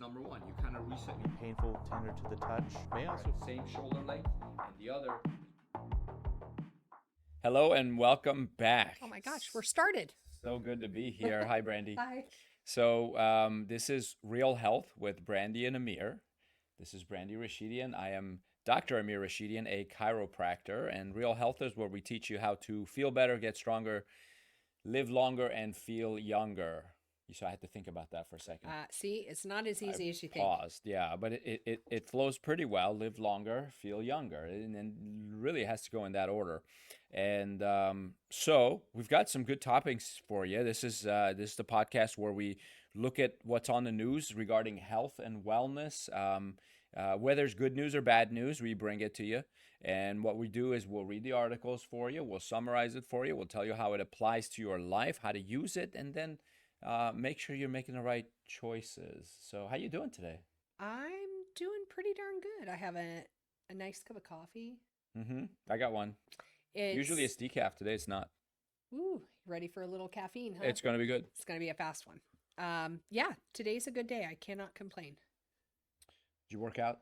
number one. You kind of reset your painful, tender to the touch. May also same shoulder length and the other. Hello and welcome back. Oh my gosh, we're started. So good to be here. Hi, Brandi. Hi. So this is Real Health with Brandi and Amir. This is Brandi Rashidian. I am Dr. Amir Rashidian, a chiropractor, and Real Health is where we teach you how to feel better, get stronger, live longer, and feel younger. So I had to think about that for a second. See, it's not as easy as you think. Paused, yeah, but it flows pretty well. Live longer, feel younger, and really has to go in that order. And so we've got some good topics for you. This is the podcast where we look at what's on the news regarding health and wellness. Whether there's good news or bad news, we bring it to you. And what we do is we'll read the articles for you, we'll summarize it for you, we'll tell you how it applies to your life, how to use it, and then make sure you're making the right choices. So how you doing today? I'm doing pretty darn good. I have a nice cup of coffee. I got one. Usually it's decaf. Today it's not. Ooh, ready for a little caffeine, huh? It's going to be good. It's going to be a fast one. Yeah, today's a good day. I cannot complain. Did you work out?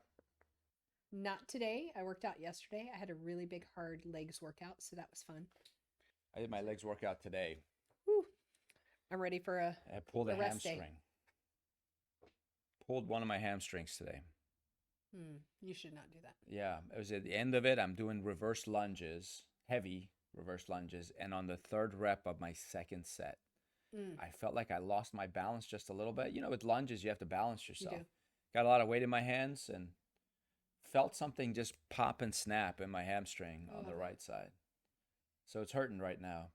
Not today. I worked out yesterday. I had a really big hard legs workout, so that was fun. I did my legs workout today. Woo. I'm ready for I pulled a rest hamstring. day. Pulled one of my hamstrings today. You should not do that. Yeah, it was at the end of it. I'm doing reverse lunges, heavy reverse lunges, and on the third rep of my second set, I felt like I lost my balance just a little bit. You know, with lunges, you have to balance yourself. You do. Got a lot of weight in my hands and felt something just pop and snap in my hamstring on the right side. So it's hurting right now.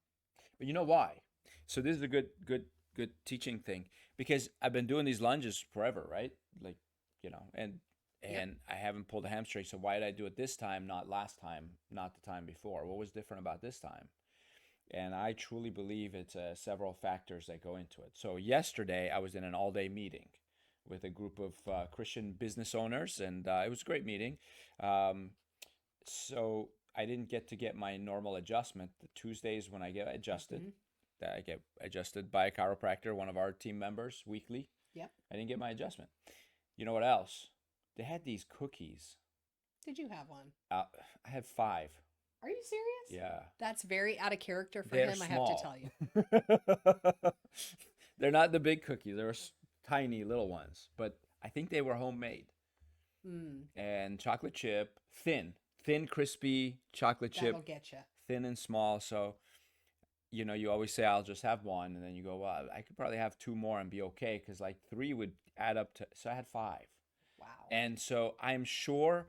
But you know why? So this is a good teaching thing, because I've been doing these lunges forever, right? Like, you know, and I haven't pulled a hamstring. So why did I do it this time, not last time, not the time before? What was different about this time? And I truly believe it's several factors that go into it. So yesterday I was in an all-day meeting with a group of Christian business owners, and it was a great meeting. So I didn't get my normal adjustment. The Tuesdays when I get adjusted, that I get adjusted by a chiropractor, one of our team members, weekly. Yep. I didn't get my adjustment. You know what else? They had these cookies. Did you have one? I had 5. Are you serious? Yeah. That's very out of character for They're him, small. I have to tell you. They're not the big cookies. They're tiny little ones, but I think they were homemade. And chocolate chip, thin, crispy chocolate chip. That'll get you. Thin and small. So, you know, you always say, I'll just have one. And then you go, well, I could probably have 2 more and be okay. Because like 3 would add up to, so I had 5. Wow. And so I'm sure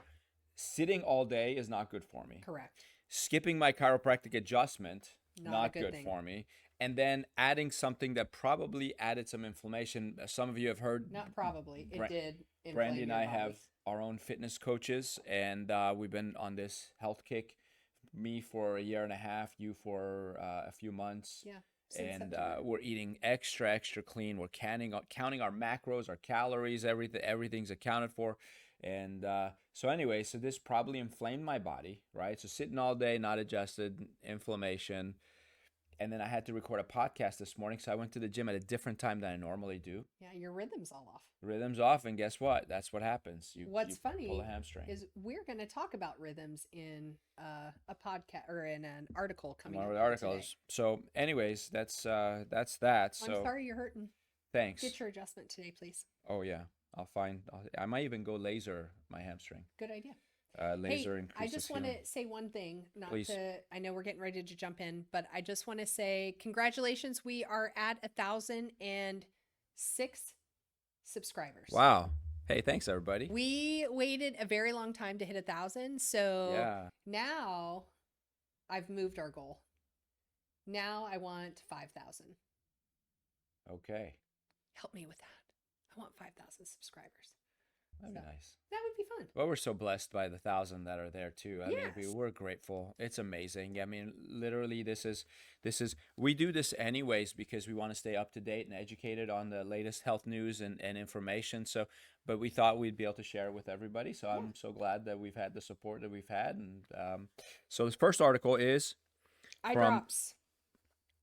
sitting all day is not good for me. Correct. Skipping my chiropractic adjustment, not a good good thing. for me. And then adding something that probably added some inflammation. Some of you have heard. Not probably. It did. Brandi and I your body. have our own fitness coaches, and we've been on this health kick. Me for a year and a half, you for a few months. Yeah. And we're eating extra clean. We're counting our macros, our calories, everything's accounted for. And so anyway, so this probably inflamed my body, right? So sitting all day, not adjusted, inflammation. And then I had to record a podcast this morning, so I went to the gym at a different time than I normally do. Yeah, your rhythm's all off. Rhythm's off, and guess what? That's what happens. What's you funny pull a hamstring. is we're going to talk about rhythms in a podcast or in an article coming One up of the articles. today. So anyways, that's that. I'm So sorry you're hurting. thanks. Get your adjustment today, please. Oh yeah, I might even go laser my hamstring. Good idea. Laser hey, increases I just want healing. to say one thing. Please. I know we're getting ready to jump in, but I just want to say congratulations. We are at 1,006 subscribers. Wow. Hey, thanks everybody. We waited a very long time to hit 1,000. So Yeah. now I've moved our goal. Now I want 5,000. Okay. Help me with that. I want 5,000 subscribers. That'd be So, nice. That would be fun. Well, we're so blessed by the 1,000 that are there too. I mean, Yes. we're grateful. It's amazing. I mean, literally, this is we do this anyways because we want to stay up to date and educated on the latest health news and information. So, but we thought we'd be able to share it with everybody. So I'm so glad that we've had the support that we've had. And so this first article is Eyedrops.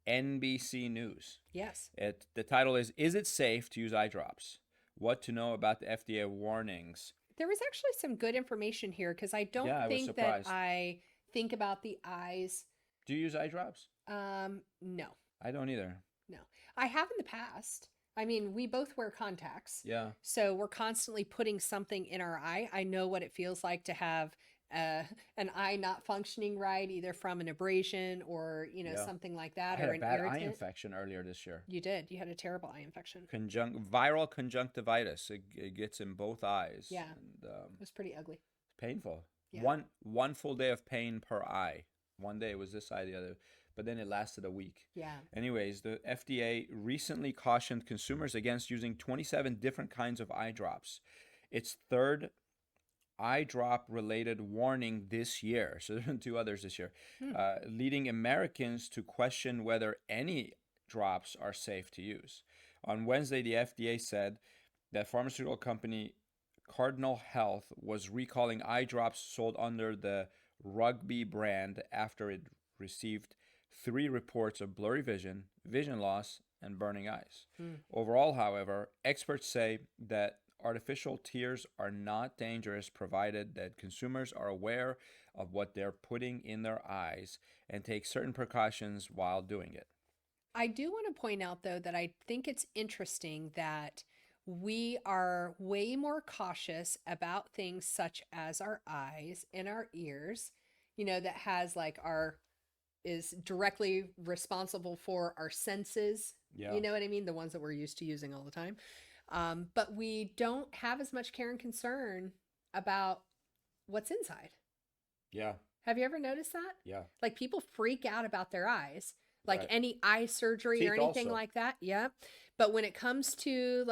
NBC News. Yes. The title is it safe to use eye drops? what to know about the FDA warnings. There was actually some good information here because I don't Yeah, I was think that surprised. I think about the eyes. Do you use eye drops? No, I don't either. no. I have in the past. I mean, we both wear contacts. Yeah. So we're constantly putting something in our eye. I know what it feels like to have an eye not functioning right, either from an abrasion or, Yeah. something like I that, had or a an bad eye irritant. infection earlier this year. You did. You had a terrible eye infection. Viral conjunctivitis. It gets in both eyes. Yeah. And, It was pretty ugly. painful. Yeah. One full day of pain per eye. One day it was this eye, the other, but then it lasted a week. Yeah. Anyways, the FDA recently cautioned consumers against using 27 different kinds of eye drops. Its third eye drop related warning this year. So there have been 2 others this year, leading Americans to question whether any drops are safe to use. On Wednesday, the FDA said that pharmaceutical company Cardinal Health was recalling eye drops sold under the Rugby brand after it received 3 reports of blurry vision, vision loss, and burning eyes. Overall, however, experts say that artificial tears are not dangerous provided that consumers are aware of what they're putting in their eyes and take certain precautions while doing it. I do want to point out, though, that I think it's interesting that we are way more cautious about things such as our eyes and our ears, that has is directly responsible for our senses. Yeah. You know what I mean? The ones that we're used to using all the time. But we don't have as much care and concern about what's inside. Yeah. Have you ever noticed that? Yeah. Like people freak out about their eyes, like Right. any eye surgery or Teeth anything also. like that. Yeah. But when it comes to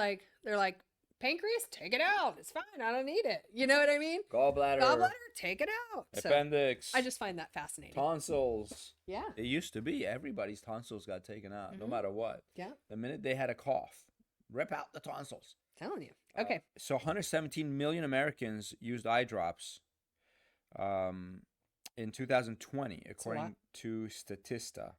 they're like, pancreas, take it out. It's fine. I don't need it. You know what I mean? Gallbladder, Take it out. So appendix, I just find that fascinating. tonsils. Yeah. It used to be everybody's tonsils got taken out, no Mhm. matter what. Yeah. The minute they had a cough, rip out the tonsils. Telling you. Okay. So 117 million Americans used eye drops in 2020, according to Statista,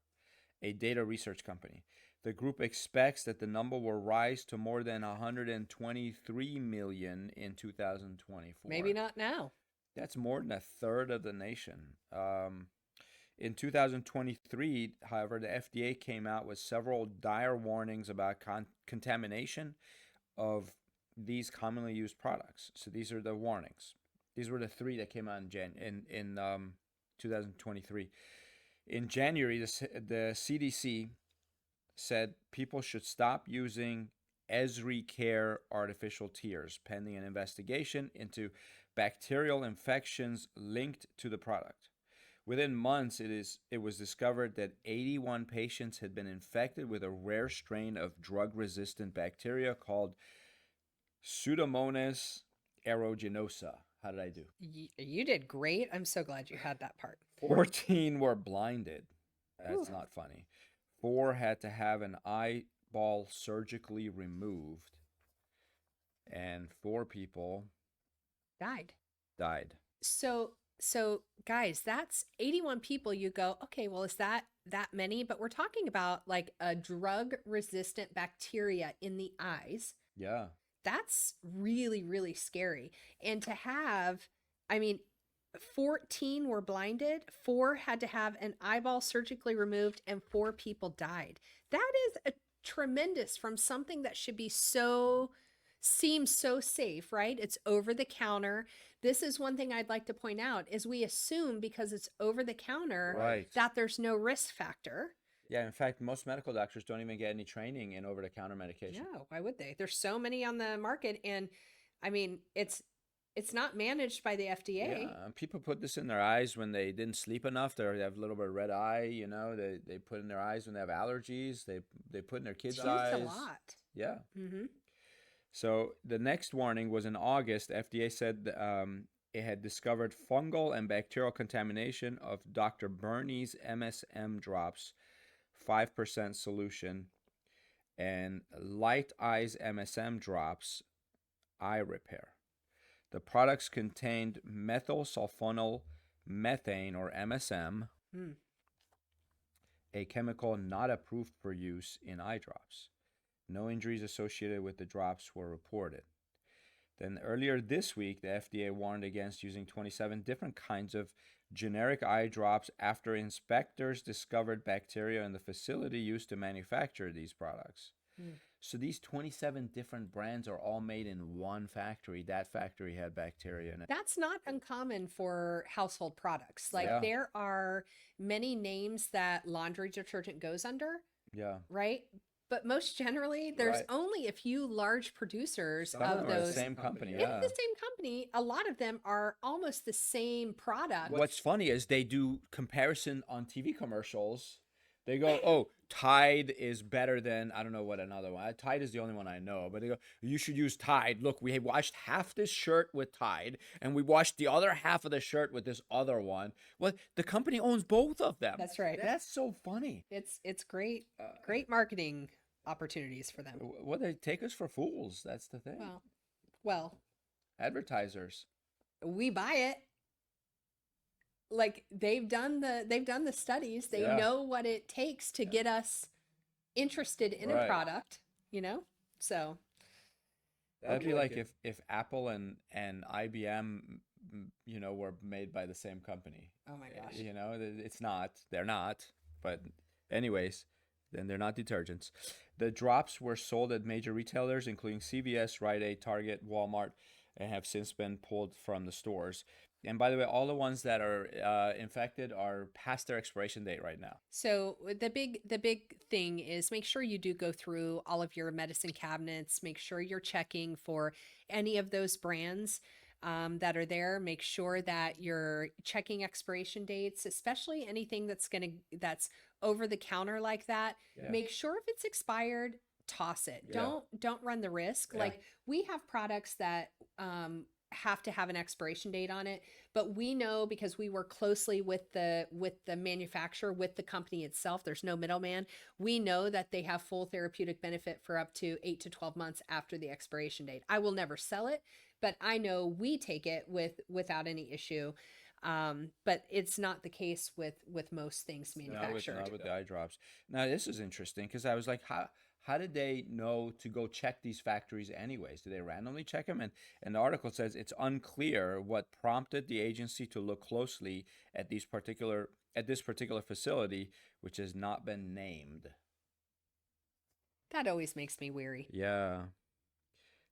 a data research company. The group expects that the number will rise to more than 123 million in 2024. Maybe not now. That's more than a third of the nation. In 2023, however, the FDA came out with several dire warnings about contamination of these commonly used products. So these are the warnings. These were the 3 that came out in 2023. In January, the CDC said people should stop using Esri Care artificial tears pending an investigation into bacterial infections linked to the product. Within months, it was discovered that 81 patients had been infected with a rare strain of drug-resistant bacteria called Pseudomonas aeruginosa. How did I do? You did great. I'm so glad you had that part. 14 were blinded. That's Ooh. not funny. 4 had to have an eyeball surgically removed. And 4 people Died. died. So guys, that's 81 people. You go, okay, well, is that many? But we're talking about like a drug resistant bacteria in the eyes. Yeah. That's really, really scary. And to have, 14 were blinded, 4 had to have an eyeball surgically removed, and 4 people died. That is a tremendous from something that should be seems so safe, right? It's over the counter. This is one thing I'd like to point out is we assume because it's over the counter Right. that there's no risk factor. Yeah, in fact, most medical doctors don't even get any training in over-the-counter medication. No, why would they? There's so many on the market, and it's not managed by the FDA. Yeah, and people put this in their eyes when they didn't sleep enough. They have a little bit of red eye, They put in their eyes when they have allergies. They put in their kids' It's eyes. used a lot. Yeah. Mm-hmm. So the next warning was in August. FDA said it had discovered fungal and bacterial contamination of Dr. Bernie's MSM drops, 5% solution, and Light Eyes MSM drops, eye repair. The products contained methyl sulfonyl methane, or MSM, a chemical not approved for use in eye drops. No injuries associated with the drops were reported. Then earlier this week, the FDA warned against using 27 different kinds of generic eye drops after inspectors discovered bacteria in the facility used to manufacture these products. So these 27 different brands are all made in one factory. That factory had bacteria in it. That's not uncommon for household products. Like Yeah. there are many names that laundry detergent goes under, Yeah. right? But most generally, there's Right. only a few large producers Some of them are the those. same company, It's yeah. the same company. A lot of them are almost the same product. What's funny is they do comparison on TV commercials. They go, oh, Tide is better than, I don't know what another one. Tide is the only one I know. But they go, you should use Tide. Look, we washed half this shirt with Tide, and we washed the other half of the shirt with this other one. Well, the company owns both of them. That's right. That's so funny. It's great, great marketing opportunities for them. Well, they take us for fools. That's the thing. Well, Advertisers. we buy it. Like they've done the studies. They Yeah. know what it takes to get us interested in a Right. product, you know? So That'd be like if Apple and IBM, were made by the same company. oh my gosh. It's not. They're not. But anyways, then they're not detergents. The drops were sold at major retailers, including CVS, Rite Aid, Target, Walmart, and have since been pulled from the stores. And by the way, all the ones that are infected are past their expiration date right now. So the big thing is make sure you do go through all of your medicine cabinets. Make sure you're checking for any of those brands that are there. Make sure that you're checking expiration dates, especially anything that's over the counter like that. Yeah. Make sure if it's expired, toss it. Yeah. Don't run the risk. Yeah. Like we have products that have to have an expiration date on it, but we know because we work closely with the manufacturer, with the company itself, there's no middleman. We know that they have full therapeutic benefit for up to 8 to 12 months after the expiration date. I will never sell it, but I know we take it without any issue. But it's not the case with most things manufactured. Not with the eye drops. Now this is interesting because I was like, how did they know to go check these factories anyways? Do they randomly check them? And the article says it's unclear what prompted the agency to look closely at this particular facility, which has not been named. That always makes me weary. Yeah.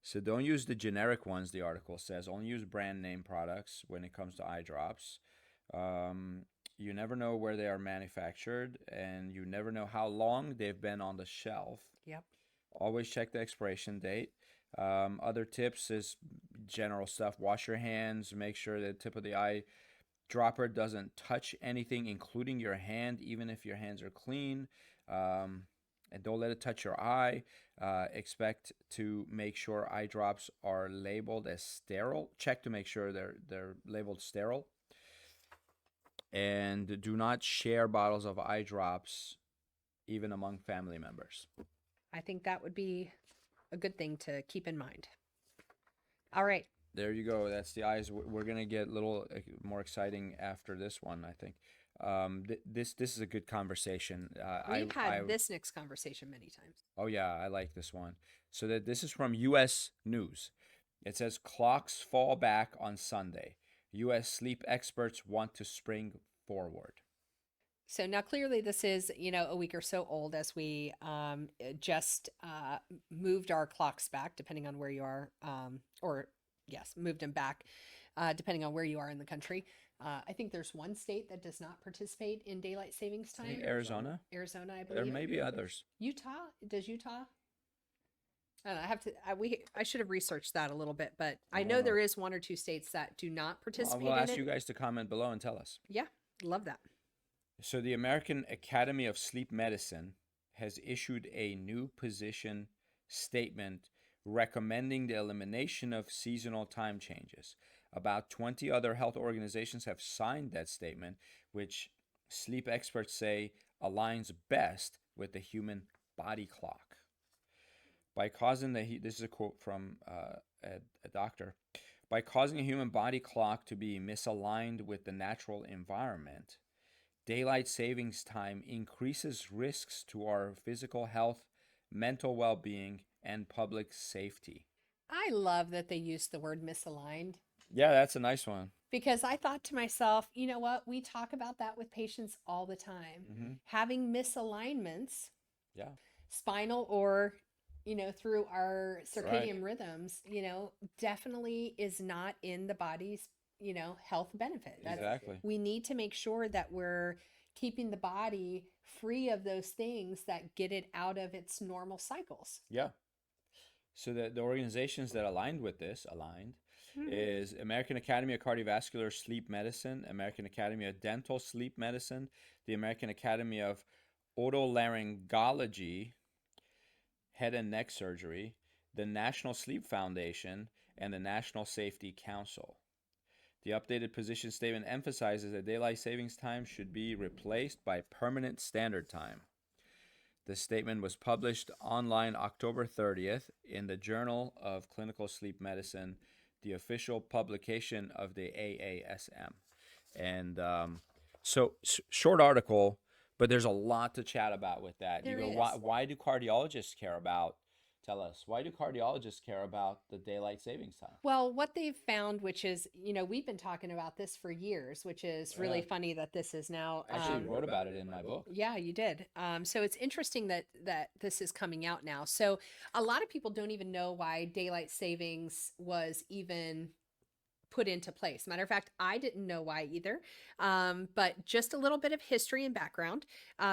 So don't use the generic ones, the article says. Only use brand name products when it comes to eye drops. You never know where they are manufactured, and you never know how long they've been on the shelf. Yep. Always check the expiration date. Other tips is general stuff. Wash your hands. Make sure the tip of the eye dropper doesn't touch anything, including your hand, even if your hands are clean. And don't let it touch your eye. Expect to make sure eye drops are labeled as sterile. Check to make sure they're labeled sterile. And do not share bottles of eye drops, even among family members. I think that would be a good thing to keep in mind. All right. There you go. That's the eyes. We're going to get a little more exciting after this one, I think. This is a good conversation. We've had this next conversation many times. Oh, yeah. I like this one. So this is from U.S. News. It says, clocks fall back on Sunday. U.S. sleep experts want to spring forward. So now clearly this is, a week or so old as we just moved our clocks back, depending on where you are, moved them back, depending on where you are in the country. I think there's one state that does not participate in daylight savings I time. think Arizona. Arizona, I There believe. may be others. Utah? Does Utah? I don't know. I should have researched that a little bit, but I know there is one or two states that do not participate We'll in ask it. you guys to comment below and tell us. Yeah, love that. So the American Academy of Sleep Medicine has issued a new position statement recommending the elimination of seasonal time changes. About 20 other health organizations have signed that statement, which sleep experts say aligns best with the human body clock. By causing this is a quote from a doctor, by causing a human body clock to be misaligned with the natural environment, daylight savings time increases risks to our physical health mental well-being, and public safety. I love that they used the word misaligned Yeah, that's a nice one. because I thought to myself, you know what? We talk about that with patients all the time. Mm-hmm. Having misalignments, Yeah, spinal or, through our right. circadian rhythms, definitely is not in the body's, health benefit. Exactly. We need to make sure that we're keeping the body free of those things that get it out of its normal cycles. Yeah. So the organizations that aligned with this, is American Academy of Cardiovascular Sleep Medicine, American Academy of Dental Sleep Medicine, the American Academy of Otolaryngology, Head and Neck Surgery, the National Sleep Foundation, and the National Safety Council. The updated position statement emphasizes that daylight savings time should be replaced by permanent standard time. The statement was published online October 30th in the Journal of Clinical Sleep Medicine, the official publication of the AASM. And short article, but there's a lot to chat about with that. There You go, is. why do cardiologists care about? Tell us, why do cardiologists care about the daylight savings time? Well, what they've found, which is, we've been talking about this for years, which is really Yeah. funny that this is now. I actually wrote about it in my book. Yeah, you did. So it's interesting that this is coming out now. So a lot of people don't even know why daylight savings was even put into place. Matter of fact, I didn't know why either. But just a little bit of history and background.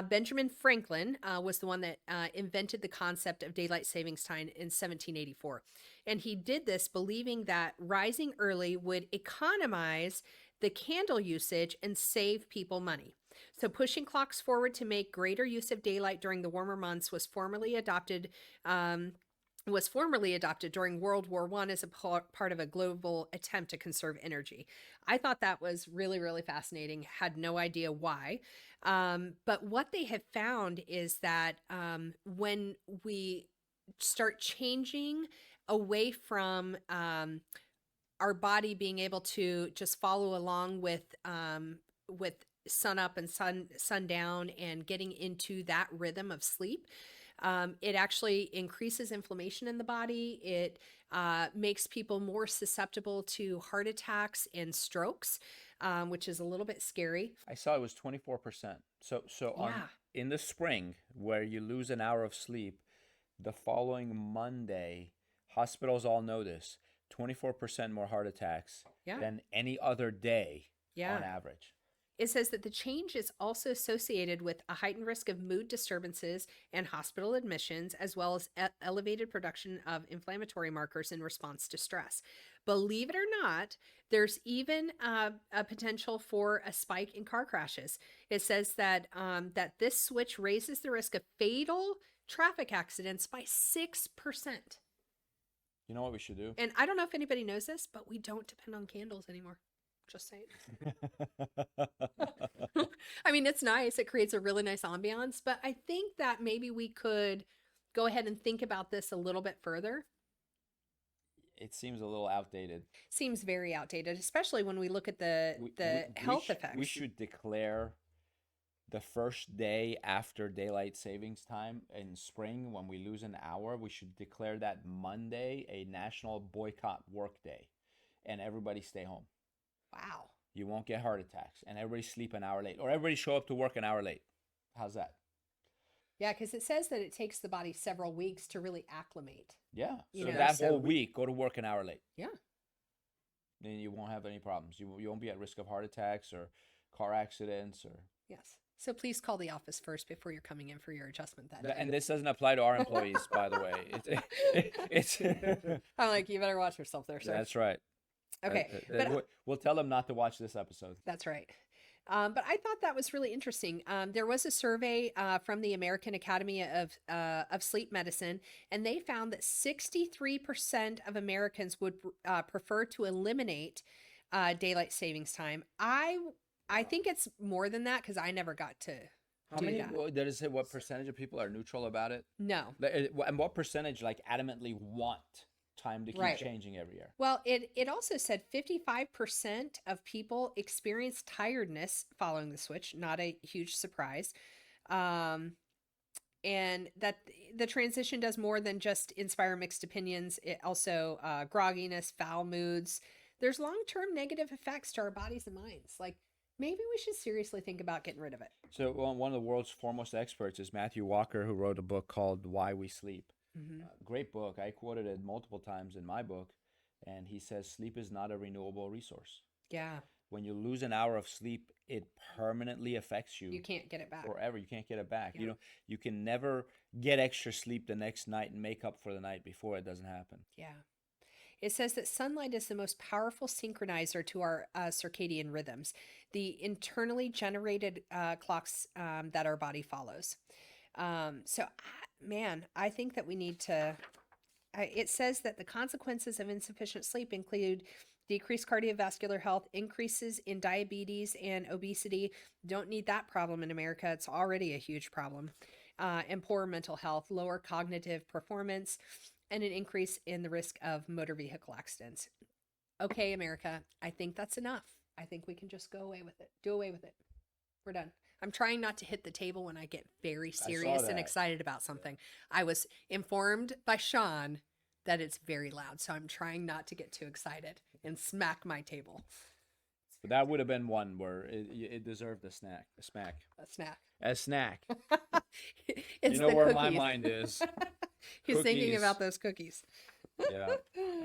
Benjamin Franklin was the one that invented the concept of daylight savings time in 1784. And he did this believing that rising early would economize the candle usage and save people money. So pushing clocks forward to make greater use of daylight during the warmer months was formerly adopted during World War I as a part of a global attempt to conserve energy. I thought that was really, really fascinating. Had no idea why. But what they have found is that when we start changing away from our body being able to just follow along with sun up and sundown and getting into that rhythm of sleep, it actually increases inflammation in the body. It makes people more susceptible to heart attacks and strokes, which is a little bit scary. I saw it was 24%. So Yeah. in the spring, where you lose an hour of sleep, the following Monday, hospitals all know this, 24% more heart attacks Yeah. than any other day Yeah. on average. It says that the change is also associated with a heightened risk of mood disturbances and hospital admissions, as well as elevated production of inflammatory markers in response to stress. Believe it or not, there's even a potential for a spike in car crashes. It says that that this switch raises the risk of fatal traffic accidents by 6%. You know what we should do? And I don't know if anybody knows this, but we don't depend on candles anymore. Just saying. I mean, it's nice. It creates a really nice ambiance, but I think that maybe we could go ahead and think about this a little bit further. It seems a little outdated. Seems very outdated, especially when we look at the health effects. We should declare the first day after daylight savings time in spring, when we lose an hour, we should declare that Monday a national boycott work day, and everybody stay home. Wow. You won't get heart attacks, and everybody sleep an hour late, or everybody show up to work an hour late. How's that? Yeah, because it says that it takes the body several weeks to really acclimate. Yeah. You So know, that so- whole week, go to work an hour late. Yeah. Then you won't have any problems. You won't be at risk of heart attacks or car accidents or. Yes. So please call the office first before you're coming in for your adjustment that day. And this doesn't apply to our employees, by the way. It's I'm like, you better watch yourself there, sir. That's right. Okay. But We'll tell them not to watch this episode. that's right. But I thought that was really interesting. There was a survey from the American Academy of Sleep Medicine, and they found that 63% of Americans would prefer to eliminate daylight savings time. I think it's more than that because I never got to How do many? that. Did it say what percentage of people are neutral about it? No. And what percentage adamantly want time to keep Right. changing every year? Well, it also said 55% of people experience tiredness following the switch. Not a huge surprise. and that the transition does more than just inspire mixed opinions. It also grogginess, foul moods. There's long-term negative effects to our bodies and minds. Like maybe we should seriously think about getting rid of it. So one of the world's foremost experts is Matthew Walker, who wrote a book called Why We Sleep. Great book. I quoted it multiple times in my book, and he says sleep is not a renewable resource. Yeah, When you lose an hour of sleep, it permanently affects you you can't get it back. forever. You can't get it back. Yeah. You can never get extra sleep the next night and make up for the night before. It doesn't happen. Yeah. It says that sunlight is the most powerful synchronizer to our circadian rhythms, the internally generated clocks that our body follows. Man, I think that we need to. It says that the consequences of insufficient sleep include decreased cardiovascular health, increases in diabetes and obesity. Don't need that problem in America. It's already a huge problem. And poor mental health, lower cognitive performance, and an increase in the risk of motor vehicle accidents. Okay, America, I think that's enough. I think we can just go away with it. Do away with it. We're done. I'm trying not to hit the table when I get very serious and that. excited about something. I was informed by Sean that it's very loud, so I'm trying not to get too excited and smack my table. But that would have been one where it deserved a snack. A smack. A snack. A snack. It's You know the where my cookies. mind is. He's thinking Cookies. about those cookies. Yeah.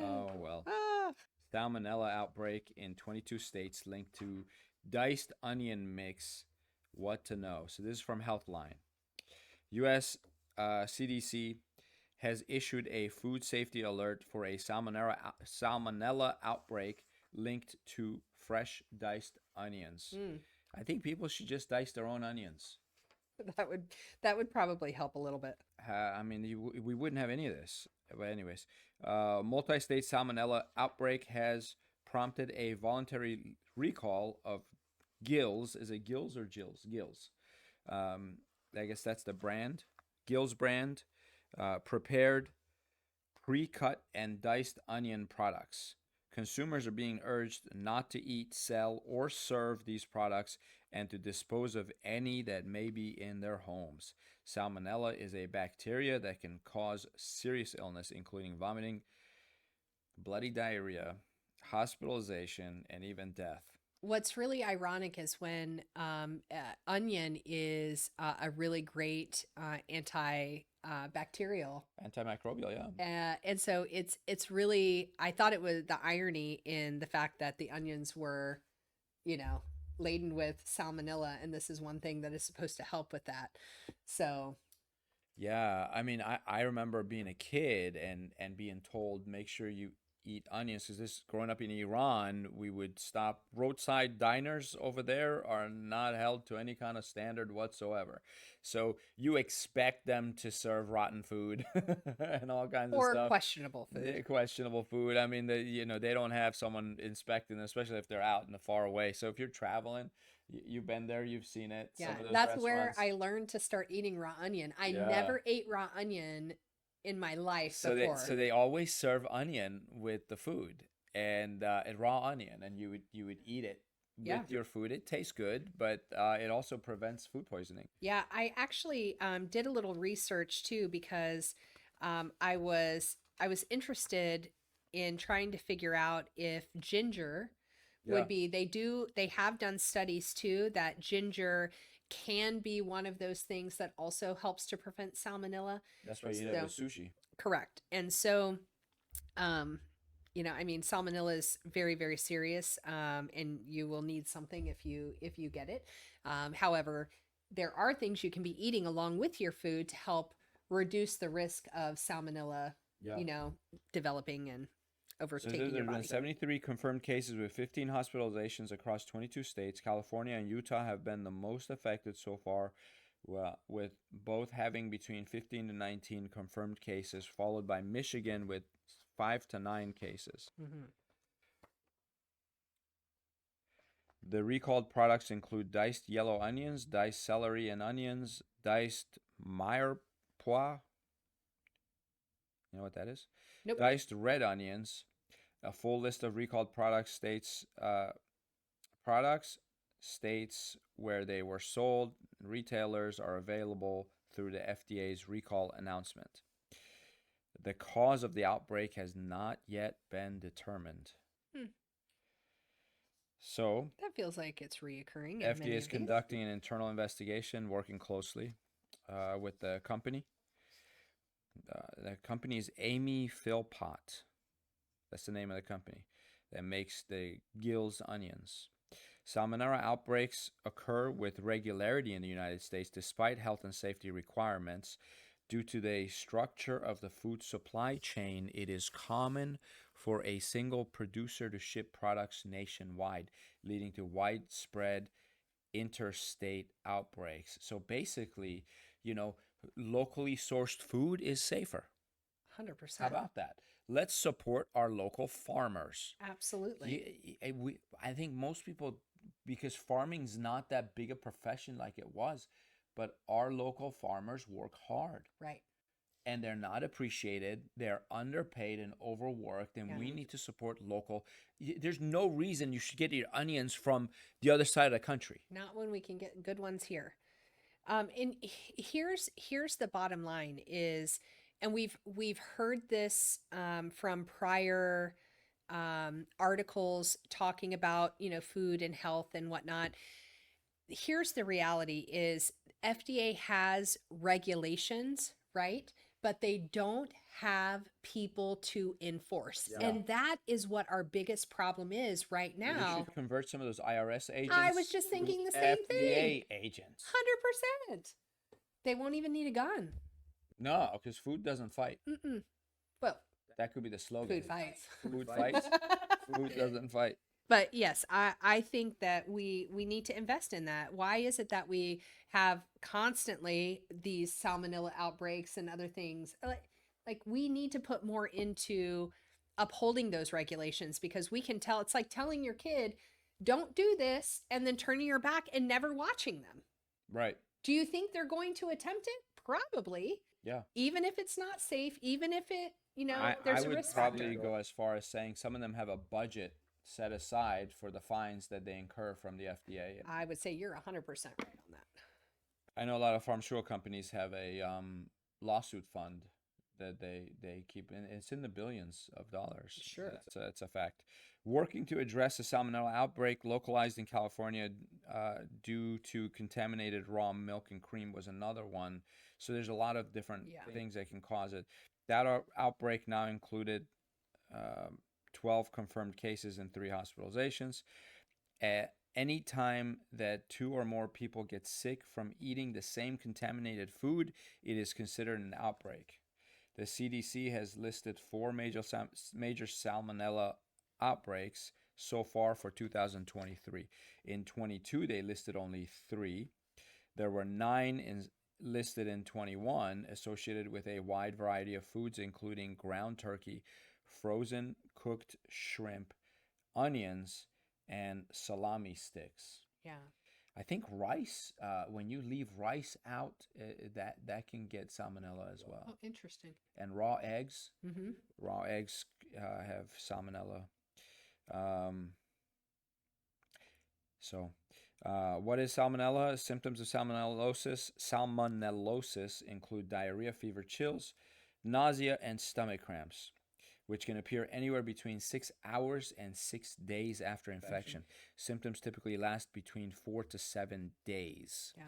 Oh, well. Ah. Salmonella outbreak in 22 states linked to diced onion mix. What to know. So this is from Healthline. U.S. CDC has issued a food safety alert for a salmonella outbreak linked to fresh diced onions. I think people should just dice their own onions. That would probably help a little bit. I mean, we wouldn't have any of this. But anyways, multi-state salmonella outbreak has prompted a voluntary recall of Gills. Is it Gills or Jills? Gills. I guess that's the brand. Gills brand. Prepared, pre-cut, and diced onion products. Consumers are being urged not to eat, sell, or serve these products and to dispose of any that may be in their homes. Salmonella is a bacteria that can cause serious illness, including vomiting, bloody diarrhea, hospitalization, and even death. What's really ironic is when onion is a really great antibacterial. Antimicrobial, yeah. And so it's really, I thought it was the irony in the fact that the onions were, laden with salmonella, and this is one thing that is supposed to help with that. So Yeah, I mean, I remember being a kid and being told make sure you eat onions because this growing up in Iran, we would stop. Roadside diners over there are not held to any kind of standard whatsoever. So you expect them to serve rotten food and all kinds of or stuff. questionable food. Questionable food. I mean, they don't have someone inspecting them, especially if they're out and far away. So if you're traveling, you've been there, you've seen it. Yeah, Some of those that's where restaurants. I learned to start eating raw onion. I Yeah. never ate raw onion in my life So before. they always serve onion with the food and raw onion, and you would eat it Yeah. with your food. It tastes good, but it also prevents food poisoning. Yeah, I actually did a little research too because I was interested in trying to figure out if ginger Yeah. would be. They have done studies too that ginger can be one of those things that also helps to prevent salmonella. That's why you eat it with sushi. Correct. And so, I mean, salmonella is very, very serious, and you will need something if you get it. However, there are things you can be eating along with your food to help reduce the risk of salmonella, Yeah. developing and So overtaking there your have been body. 73 confirmed cases with 15 hospitalizations across 22 states. California and Utah have been the most affected so far, with both having between 15 to 19 confirmed cases, followed by Michigan with 5 to 9 cases. Mhm. The recalled products include diced yellow onions, diced celery and onions, diced mirepoix. You know what that is? Nope. Diced red onions. A full list of recalled products states where they were sold. Retailers are available through the FDA's recall announcement. The cause of the outbreak has not yet been determined. So, That feels like it's reoccurring. In FDA many is of these. conducting an internal investigation, working closely with the company. The company is Amy Philpott. That's the name of the company that makes the Gill's onions. Salmonella outbreaks occur with regularity in the United States despite health and safety requirements. Due to the structure of the food supply chain, it is common for a single producer to ship products nationwide, leading to widespread interstate outbreaks. So basically, locally sourced food is safer. 100%. How about that? Let's support our local farmers. Absolutely. I think most people, because farming's not that big a profession like it was, but our local farmers work hard. Right. And they're not appreciated. They're underpaid and overworked, and we need to support local. There's no reason you should get your onions from the other side of the country. Not when we can get good ones here. And here's the bottom line is, and we've heard this from prior articles talking about food and health and whatnot. Here's the reality is FDA has regulations, right? But they don't have people to enforce. Yeah. And that is what our biggest problem is right We now. should convert some of those IRS agents. I was just thinking the to same FDA thing. agents. 100%. They won't even need a gun. No, because food doesn't fight. Well, That could be the slogan. food fights. Food fights. Food doesn't fight. But yes, I think that we need to invest in that. Why is it that we have constantly these salmonella outbreaks and other things? Like we need to put more into upholding those regulations, because we can tell. It's like telling your kid, don't do this, and then turning your back and never watching them. Right. Do you think they're going to attempt it? Probably. Yeah. Even if it's not safe, even if it, I there's a would risk probably factor. go as far as saying some of them have a budget set aside for the fines that they incur from the FDA. I would say you're 100% right on that. I know a lot of pharmaceutical companies have a lawsuit fund that they keep in. It's in the billions of dollars. Sure. It's a fact. Working to address a salmonella outbreak localized in California due to contaminated raw milk and cream was another one. So there's a lot of different things that can cause it. That outbreak now included 12 confirmed cases and 3 hospitalizations. Any time that 2 or more people get sick from eating the same contaminated food, it is considered an outbreak. The CDC has listed 4 major salmonella outbreaks so far for 2023. In 22, they listed only 3. There were 9 listed in 21 associated with a wide variety of foods, including ground turkey, frozen cooked shrimp, onions, and salami sticks. Yeah. I think rice, when you leave rice out, that can get salmonella as well. Oh, interesting. And raw eggs. Mm-hmm. Raw eggs have salmonella. What is salmonella? Symptoms of salmonellosis. Salmonellosis include diarrhea, fever, chills, nausea, and stomach cramps, which can appear anywhere between 6 hours and 6 days after infection. Symptoms typically last between 4 to 7 days. Yeah.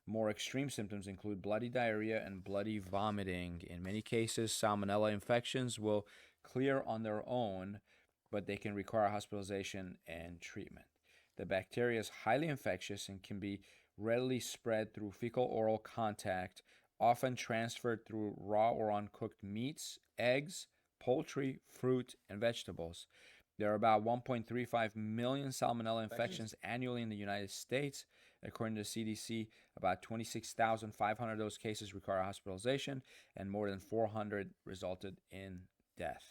More extreme symptoms include bloody diarrhea and bloody vomiting. In many cases, salmonella infections will clear on their own, but they can require hospitalization and treatment. The bacteria is highly infectious and can be readily spread through fecal-oral contact, often transferred through raw or uncooked meats, eggs, poultry, fruit, and vegetables. There are about 1.35 million salmonella infections annually in the United States. According to the CDC, about 26,500 of those cases require hospitalization, and more than 400 resulted in death.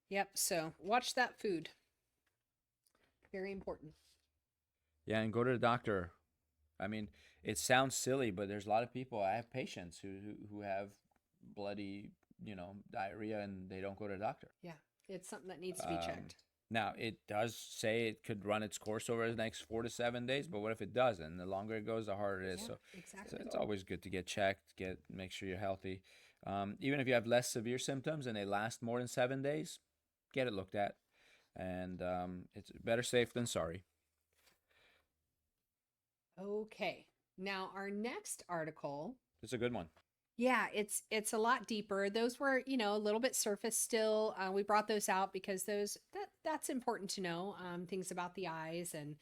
Yep. So watch that food. Very important. Yeah, and go to the doctor. I mean, it sounds silly, but there's a lot of people. I have patients who have bloody, diarrhea, and they don't go to the doctor. Yeah. It's something that needs to be checked. Now, it does say it could run its course over the next 4 to 7 days, but what if it doesn't? The longer it goes, the harder it is. Yeah, So exactly. it's always good to get checked, make sure you're healthy. Even if you have less severe symptoms and they last more than 7 days, get it looked at. And it's better safe than sorry. Okay. Now our next article, It's a good one. yeah, it's a lot deeper. Those were, a little bit surface still. We brought those out because that's important to know, things about the eyes and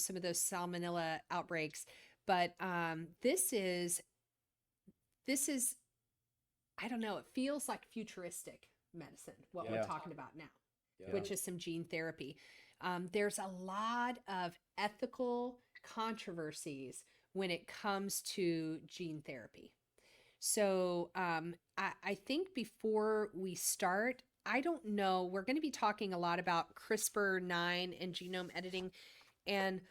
some of those salmonella outbreaks. But this is I don't know, it feels like futuristic medicine, what we're Yeah. talking about now, Yeah. which is some gene therapy. There's a lot of ethical controversies when it comes to gene therapy. So I think before we start, I don't know, we're going to be talking a lot about CRISPR-9 and genome editing. And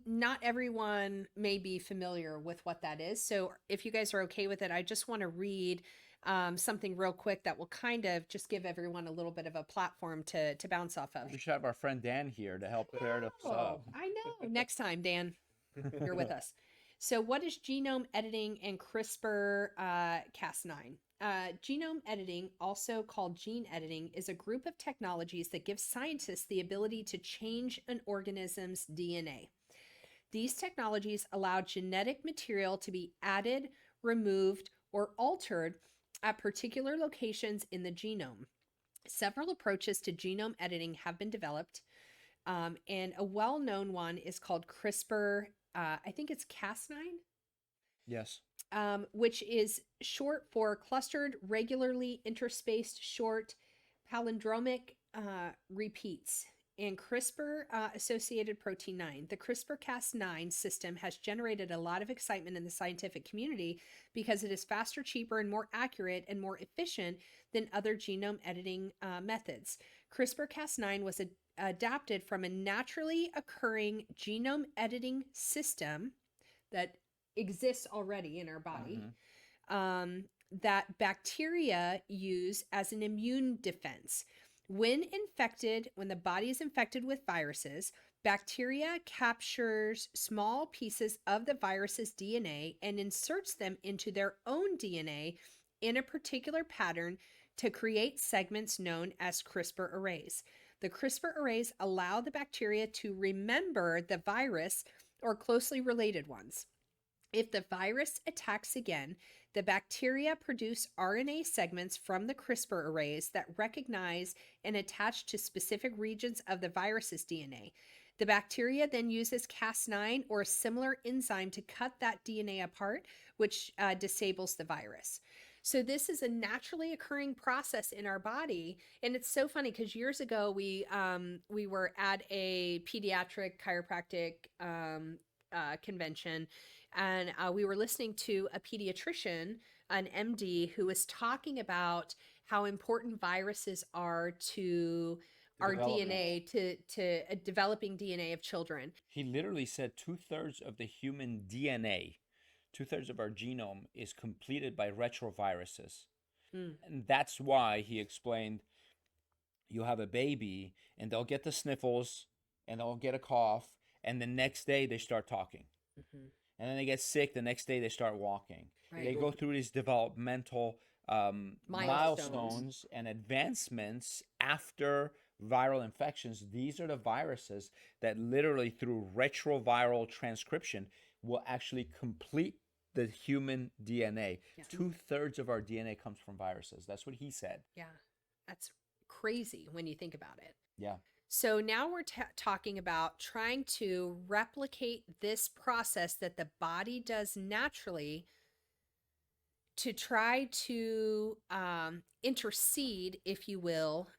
not everyone may be familiar with what that is. So if you guys are okay with it, I just want to read something real quick that will kind of just give everyone a little bit of a platform to bounce off of. We should have our friend Dan here to help clear this up. I know. Next time, Dan, you're with us. So what is genome editing and CRISPR-Cas9? Genome editing, also called gene editing, is a group of technologies that give scientists the ability to change an organism's DNA. These technologies allow genetic material to be added, removed, or altered at particular locations in the genome. Several approaches to genome editing have been developed, and a well-known one is called CRISPR. I think it's Cas9. Yes. Which is short for clustered, regularly interspaced, short palindromic repeats, and CRISPR associated protein 9. The CRISPR-Cas9 system has generated a lot of excitement in the scientific community because it is faster, cheaper, and more accurate and more efficient than other genome editing methods. CRISPR-Cas9 was adapted from a naturally occurring genome editing system that exists already in our body, that bacteria use as an immune defense. When the body is infected with viruses, bacteria captures small pieces of the virus's DNA and inserts them into their own DNA in a particular pattern to create segments known as CRISPR arrays. The CRISPR arrays allow the bacteria to remember the virus or closely related ones. If the virus attacks again, the bacteria produce RNA segments from the CRISPR arrays that recognize and attach to specific regions of the virus's DNA. The bacteria then uses Cas9 or a similar enzyme to cut that DNA apart, which disables the virus. So this is a naturally occurring process in our body, and it's so funny because years ago we were at a pediatric chiropractic convention, and we were listening to a pediatrician, an MD, who was talking about how important viruses are to our DNA, to a developing DNA of children. He literally said 2/3 of the human DNA, 2/3 of our genome is completed by retroviruses. And that's why he explained you have a baby and they'll get the sniffles and they'll get a cough, and the next day they start talking. And then they get sick, the next day they start walking. Right. They go through these developmental milestones and advancements after viral infections. These are the viruses that literally through retroviral transcription will actually complete the human DNA. Yeah. 2/3 of our DNA comes from viruses. That's what he said. Yeah, that's crazy when you think about it. Yeah. So now we're talking about trying to replicate this process that the body does naturally to try to intercede, if you will,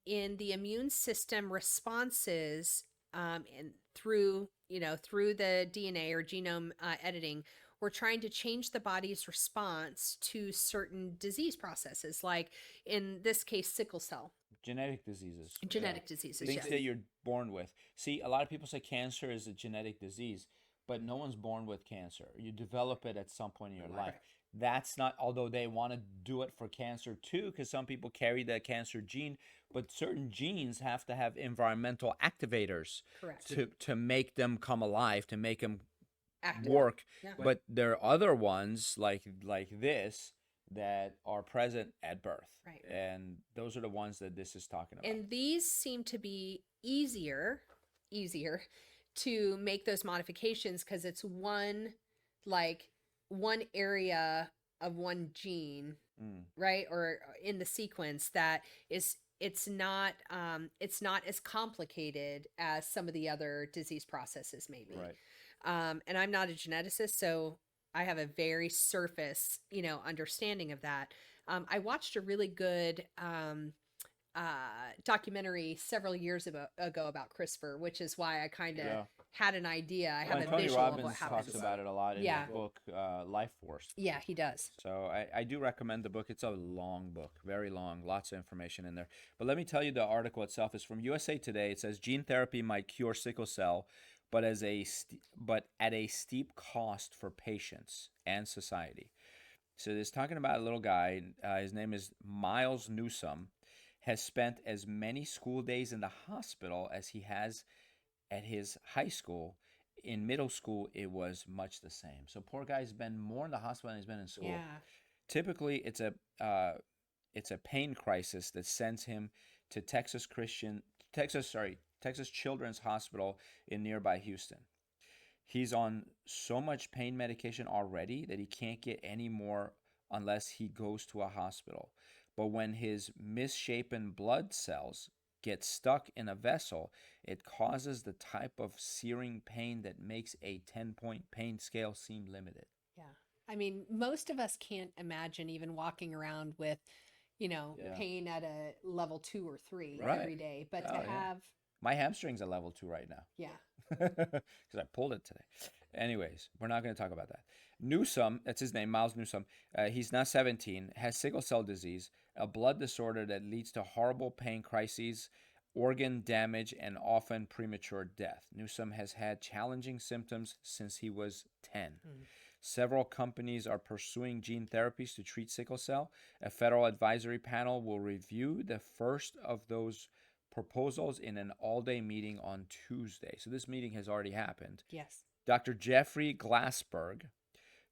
in the immune system responses, and through the DNA or genome editing. We're trying to change the body's response to certain disease processes, like in this case, sickle cell. Genetic diseases. Diseases, Things yes. that you're born with. See, a lot of people say cancer is a genetic disease, but no one's born with cancer. You develop it at some point in your life. That's not, although they want to do it for cancer too, because some people carry the cancer gene, but certain genes have to have environmental activators Correct. to make them come alive, to make them Active. work. Yeah. But there are other ones like this that are present at birth. Right. And those are the ones that this is talking about. And these seem to be easier to make those modifications because it's one area of one gene, right? Or in the sequence that is it's not as complicated as some of the other disease processes maybe. Right. And I'm not a geneticist, so I have a very surface, understanding of that. I watched a really good documentary several years ago about CRISPR, which is why I kind of had an idea. I have Well, a Tony visual of what Robbins happens. talks about it a lot in Yeah. his book, Life Force. Yeah, he does. So I do recommend the book. It's a long book, very long, lots of information in there. But let me tell you, the article itself is from USA Today. It says gene therapy might cure sickle cell, but but at a steep cost for patients and society. So it's talking about a little guy. His name is Miles Newsome. Has spent as many school days in the hospital as he has at his high school. In middle school, it was much the same. So poor guy's been more in the hospital than he's been in school. Yeah. Typically, it's a pain crisis that sends him to Texas Children's Hospital in nearby Houston. He's on so much pain medication already that he can't get any more unless he goes to a hospital. But when his misshapen blood cells get stuck in a vessel, it causes the type of searing pain that makes a 10-point pain scale seem limited. Yeah. I mean, most of us can't imagine even walking around with, pain at a level 2 or 3 Right. every day. But Oh, to yeah. have, My hamstring's at level 2 right now. yeah. Because I pulled it today. Anyways, we're not going to talk about that. Newsome, that's his name, Miles Newsome. He's now 17, has sickle cell disease, a blood disorder that leads to horrible pain crises, organ damage, and often premature death. Newsome has had challenging symptoms since he was 10. Several companies are pursuing gene therapies to treat sickle cell. A federal advisory panel will review the first of those proposals in an all-day meeting on Tuesday. So this meeting has already happened. Yes. Dr. Jeffrey Glassberg,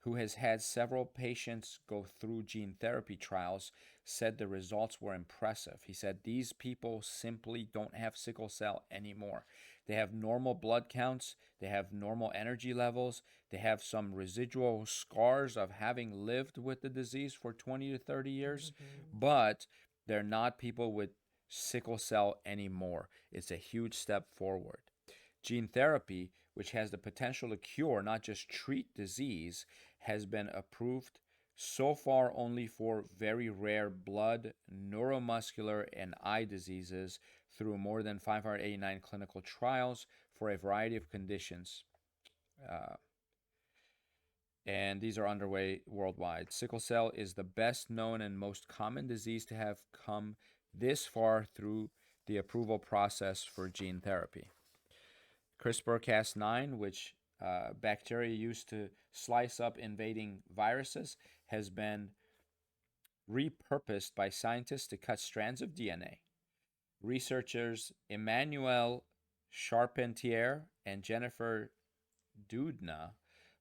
who has had several patients go through gene therapy trials, said the results were impressive. He said these people simply don't have sickle cell anymore. They have normal blood counts, they have normal energy levels, they have some residual scars of having lived with the disease for 20 to 30 years, but they're not people with sickle cell anymore. It's a huge step forward. Gene therapy, which has the potential to cure, not just treat disease, has been approved so far only for very rare blood, neuromuscular, and eye diseases through more than 589 clinical trials for a variety of conditions. And these are underway worldwide. Sickle cell is the best known and most common disease to have come this far through the approval process for gene therapy. CRISPR-Cas9, which bacteria used to slice up invading viruses, has been repurposed by scientists to cut strands of DNA. Researchers Emmanuel Charpentier and Jennifer Doudna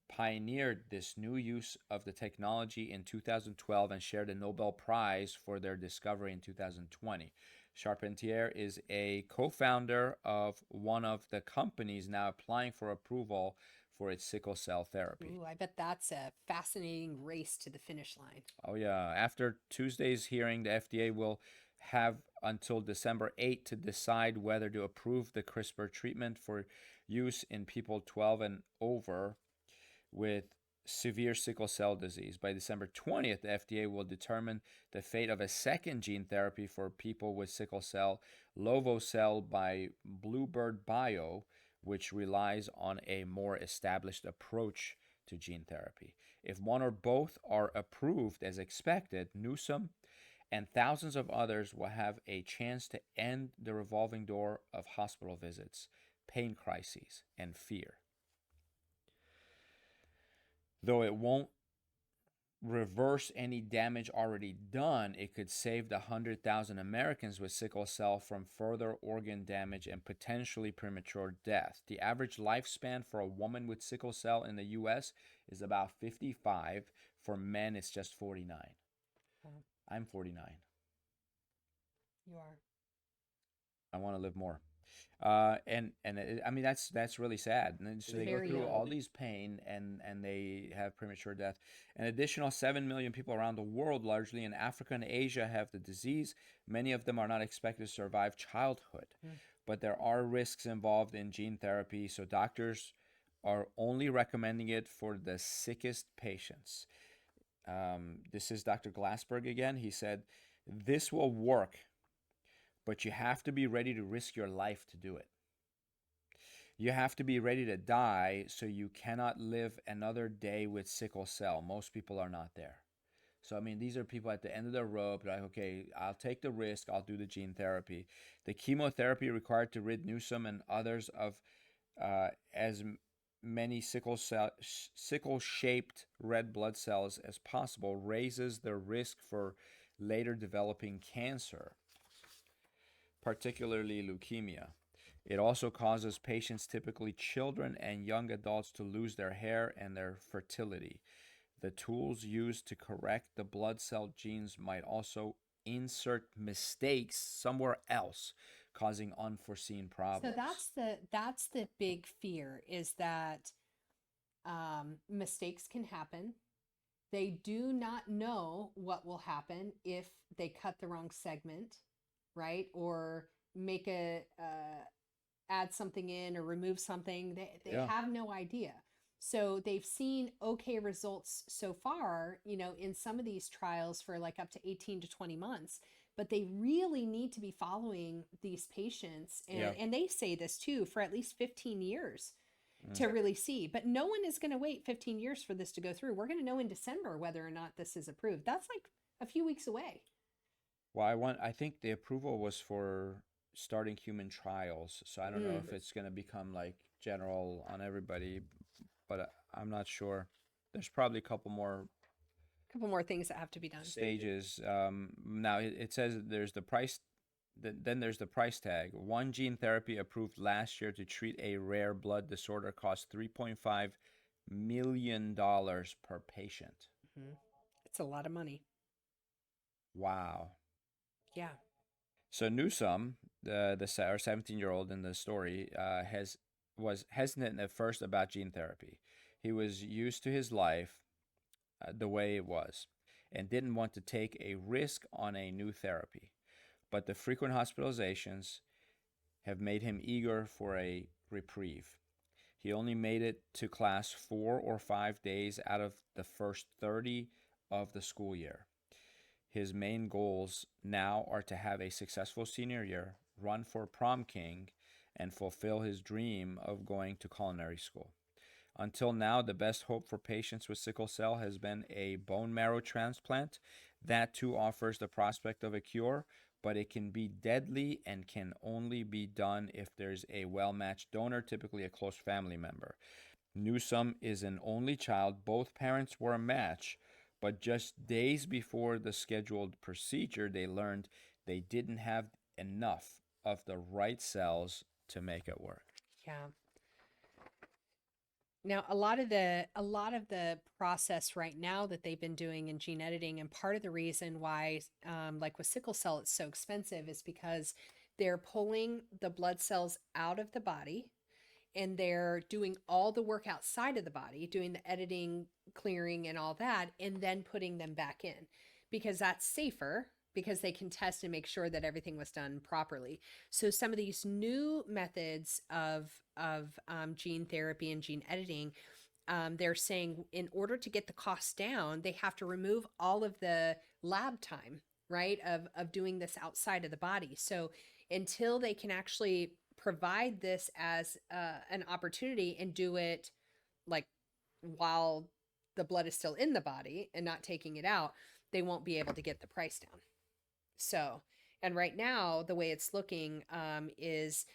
pioneered this new use of the technology in 2012 and shared a Nobel Prize for their discovery in 2020. Charpentier is a co-founder of one of the companies now applying for approval for its sickle cell therapy. Ooh, I bet that's a fascinating race to the finish line. Oh, yeah. After Tuesday's hearing, the FDA will have until December 8 to decide whether to approve the CRISPR treatment for use in people 12 and over with severe sickle cell disease. By December 20th, the FDA will determine the fate of a second gene therapy for people with sickle cell, Lovocell by Bluebird Bio, which relies on a more established approach to gene therapy. If one or both are approved as expected, Newsome and thousands of others will have a chance to end the revolving door of hospital visits, pain crises, and fear. Though it won't reverse any damage already done, it could save the 100,000 Americans with sickle cell from further organ damage and potentially premature death. The average lifespan for a woman with sickle cell in the US is about 55. For men, it's just 49. Wow. I'm 49. You are. I want to live more. I mean that's really sad. And then, so they go Very through young. all these pain and they have premature death. An additional 7 million people around the world, largely in Africa and Asia, have the disease. Many of them are not expected to survive childhood, but there are risks involved in gene therapy. So doctors are only recommending it for the sickest patients. This is Dr. Glassberg again. He said, "This will work, but you have to be ready to risk your life to do it. You have to be ready to die, so you cannot live another day with sickle cell. Most people are not there." So, I mean, these are people at the end of their rope, like, okay, I'll take the risk, I'll do the gene therapy. The chemotherapy required to rid Newsom and others of as many sickle-shaped red blood cells as possible raises the risk for later developing cancer, particularly leukemia. It also causes patients, typically children and young adults, to lose their hair and their fertility. The tools used to correct the blood cell genes might also insert mistakes somewhere else, causing unforeseen problems. So that's the big fear, is that mistakes can happen. They do not know what will happen if they cut the wrong segment, right? Or make add something in or remove something. They Yeah. have no idea. So they've seen okay results so far, in some of these trials for like up to 18 to 20 months, but they really need to be following these patients. And, Yeah. and they say this too, for at least 15 years Mm. to really see. But no one is going to wait 15 years for this to go through. We're going to know in December whether or not this is approved. That's like a few weeks away. Well, I think the approval was for starting human trials, so I don't know if it's going to become like general on everybody, but I'm not sure. There's probably a couple more Things that have to be done. stages. Now it says that there's the price. Then there's the price tag. One gene therapy approved last year to treat a rare blood disorder costs $3.5 million per patient. It's a lot of money. Wow. Yeah. So Newsom, the 17-year-old in the story, was hesitant at first about gene therapy. He was used to his life the way it was, and didn't want to take a risk on a new therapy. But the frequent hospitalizations have made him eager for a reprieve. He only made it to class 4 or 5 days out of the first 30 of the school year. His main goals now are to have a successful senior year, run for prom king, and fulfill his dream of going to culinary school. Until now, the best hope for patients with sickle cell has been a bone marrow transplant. That too offers the prospect of a cure, but it can be deadly and can only be done if there's a well-matched donor, typically a close family member. Newsom is an only child. Both parents were a match, but just days before the scheduled procedure, they learned they didn't have enough of the right cells to make it work. Yeah. Now, a lot of the process right now that they've been doing in gene editing, and part of the reason why, like with sickle cell, it's so expensive, is because they're pulling the blood cells out of the body, and they're doing all the work outside of the body, doing the editing, clearing, and all that, and then putting them back in, because that's safer, because they can test and make sure that everything was done properly. So some of these new methods of gene therapy and gene editing, they're saying in order to get the costs down, they have to remove all of the lab time, right, of doing this outside of the body. So until they can actually provide this as an opportunity and do it like while the blood is still in the body and not taking it out, they won't be able to get the price down. So, and right now, the way it's looking is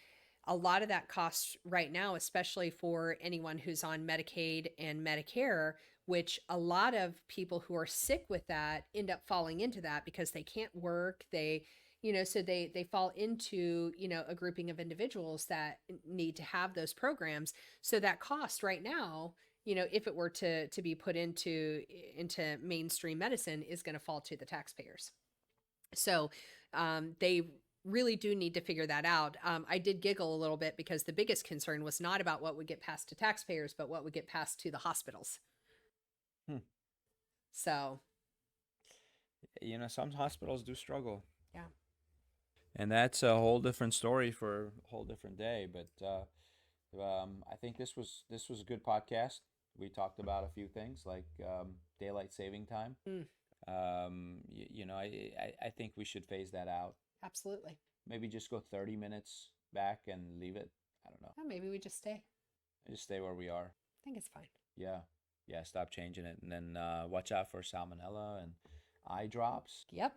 a lot of that cost right now, especially for anyone who's on Medicaid and Medicare, which a lot of people who are sick with that end up falling into that because they can't work. So they fall into, a grouping of individuals that need to have those programs. So that cost right now, if it were to be put into mainstream medicine, is going to fall to the taxpayers. So they really do need to figure that out. I did giggle a little bit because the biggest concern was not about what would get passed to taxpayers, but what would get passed to the hospitals. So, Some hospitals do struggle. yeah. And that's a whole different story for a whole different day. But I think this was a good podcast. We talked about a few things like daylight saving time. I think we should phase that out. Absolutely. Maybe just go 30 minutes back and leave it. I don't know. Oh, maybe we just stay. Just stay where we are. I think it's fine. Yeah. Stop changing it, and then watch out for salmonella and eye drops. Yep.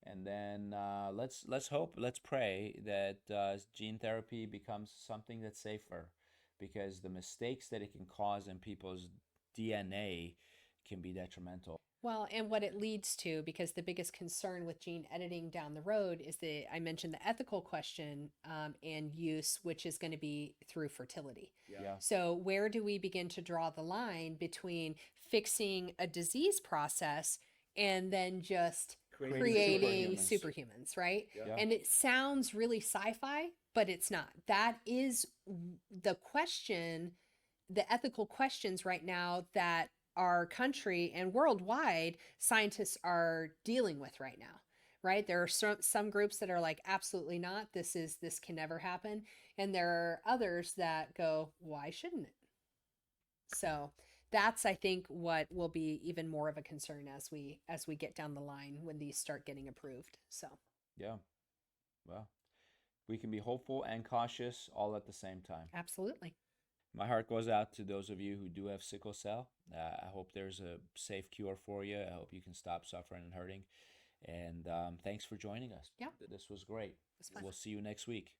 And then let's pray that gene therapy becomes something that's safer, because the mistakes that it can cause in people's DNA can be detrimental. Well, and what it leads to, because the biggest concern with gene editing down the road is I mentioned the ethical question and use, which is going to be through fertility. Yeah. So where do we begin to draw the line between fixing a disease process and then just creating superhumans, right? Yeah. And it sounds really sci-fi, but it's not. That is the question, the ethical questions right now that our country and worldwide scientists are dealing with right now, right? There are some groups that are like, absolutely not. This can never happen. And there are others that go, why shouldn't it? So that's, I think, what will be even more of a concern as we get down the line when these start getting approved. So Yeah. Well, we can be hopeful and cautious all at the same time. absolutely. My heart goes out to those of you who do have sickle cell. I hope there's a safe cure for you. I hope you can stop suffering and hurting. And thanks for joining us. Yeah. This was great. It was fun. We'll see you next week.